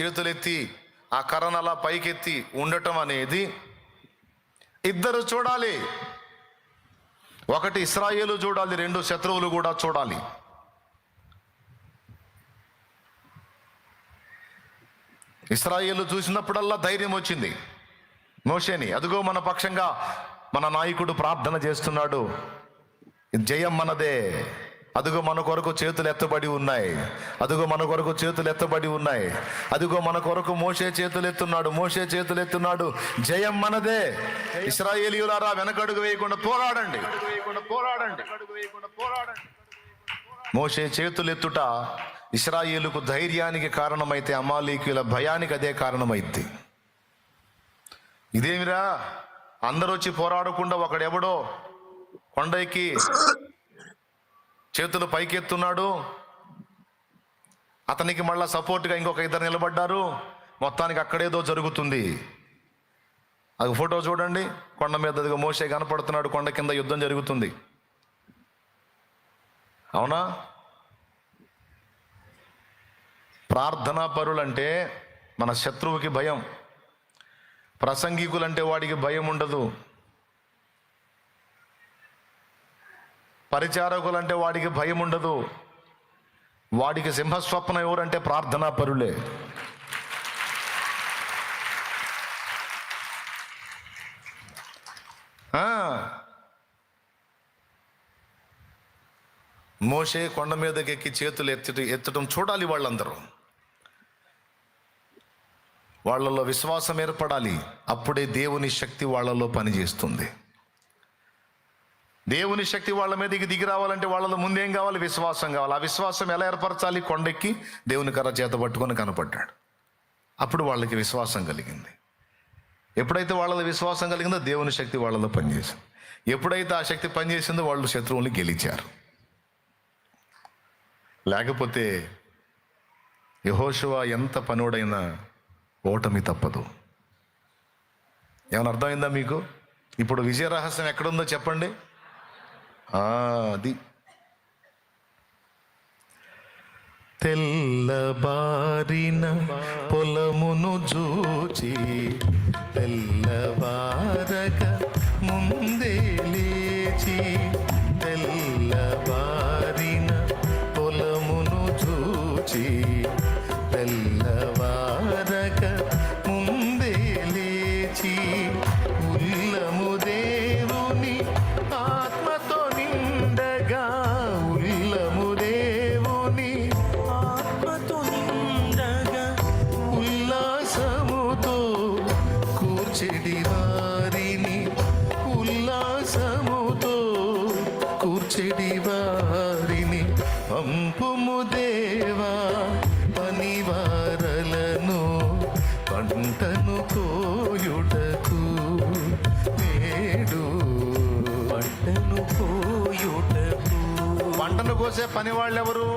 చేతులెత్తి ఆ కర్రను అలా పైకెత్తి ఉండటం అనేది ఇద్దరు చూడాలి. ఒకటి ఇశ్రాయేలు చూడాలి, రెండు శత్రువులు కూడా చూడాలి. ఇశ్రాయేలు చూసినప్పుడల్లా ధైర్యం వచ్చింది మోషేని. అదిగో మన పక్షంగా మన నాయకుడు ప్రార్థన చేస్తున్నాడు, జయం మనదే, అదిగో మన కొరకు చేతులు ఎత్తబడి ఉన్నాయి, అదిగో మన కొరకు చేతులు ఎత్తబడి ఉన్నాయి, అదిగో మన కొరకు మోషే చేతులు ఎత్తున్నాడు, జయం మనదే. ఇశ్రాయేలీయులారా వెనకడుగు వేయకుండా పోరాడండి. మోషే చేతులు ఎత్తుట ఇశ్రాయేలుకు ధైర్యానికి కారణమైతే అమాలేకీయుల భయానికి అదే కారణమైంది. ఇదేమిరా అందరూ వచ్చి పోరాడకుండా ఒకడెవడో కొండ ఎక్కి చేతులు పైకెత్తున్నాడు, అతనికి మళ్ళా సపోర్ట్గా ఇంకొక ఇద్దరు నిలబడ్డారు, మొత్తానికి అక్కడేదో జరుగుతుంది. అది ఫోటో చూడండి, కొండ మీద మోషే కనపడుతున్నాడు, కొండ కింద యుద్ధం జరుగుతుంది. అవునా? ప్రార్థనా పరులంటే మన శత్రువుకి భయం, ప్రసంగికులంటే వాడికి భయం ఉండదు, పరిచారకులంటే వాడికి భయం ఉండదు. వాడికి సింహస్వప్నం ఎవరంటే ప్రార్థనా పరులే. మోషే కొండ మీదకి ఎక్కి చేతులు ఎత్తడం చూడాలి వాళ్ళందరూ. వాళ్ళలో విశ్వాసం ఏర్పడాలి, అప్పుడే దేవుని శక్తి వాళ్ళలో పనిచేస్తుంది. దేవుని శక్తి వాళ్ళ మీదకి దిగి రావాలంటే వాళ్ళలో ముందేం కావాలి? విశ్వాసం కావాలి. ఆ విశ్వాసం ఎలా ఏర్పరచాలి? కొండెక్కి దేవుని కర్ర చేత పట్టుకొని కనపడ్డాడు, అప్పుడు వాళ్ళకి విశ్వాసం కలిగింది. ఎప్పుడైతే వాళ్ళలో విశ్వాసం కలిగిందో దేవుని శక్తి వాళ్ళలో పనిచేసింది. ఎప్పుడైతే ఆ శక్తి పనిచేసిందో వాళ్ళు శత్రువుల్ని గెలిచారు. లేకపోతే యెహోషువ ఎంత పనుడైనా ఓటమి తప్పదు. ఏమైనా అర్థమైందా మీకు? ఇప్పుడు విజయ రహస్యం ఎక్కడుందో చెప్పండి. అది తెల్లబారిన పొలమును చూచి తెల్లవారక ముందే లేచి, తెల్లబారిన పొలమును చూచి తెల్లవారక ముందే లేచి, ఉల్లము దేవుని ఆత్మతో నిండగా, ఉల్లము దేవుని ఆత్మతో నిండగా, ఉల్లాసముతో కూర్చెడి వారిని, ఉల్లాసముతో కూర్చెడి వారిని పంపుము దేవా, పనివారలను పంటను కోయుటకు నేడు, పంటను కోయుటకు. పంటను కోసే పనివాళ్ళెవరు?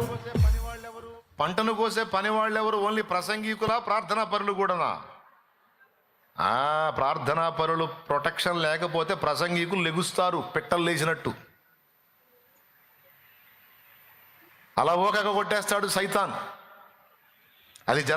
పంటను కోసే పనివాళ్ళెవరు? ఓన్లీ ప్రసంగికులా? ప్రార్థనా పరులు కూడానా? ప్రార్థనా పరులు ప్రొటెక్షన్ లేకపోతే ప్రసంగికులు లెగుస్తారు పిట్టలు లేచినట్టు. అలా ఓకగా కొట్టేస్తాడు సైతాన్. అది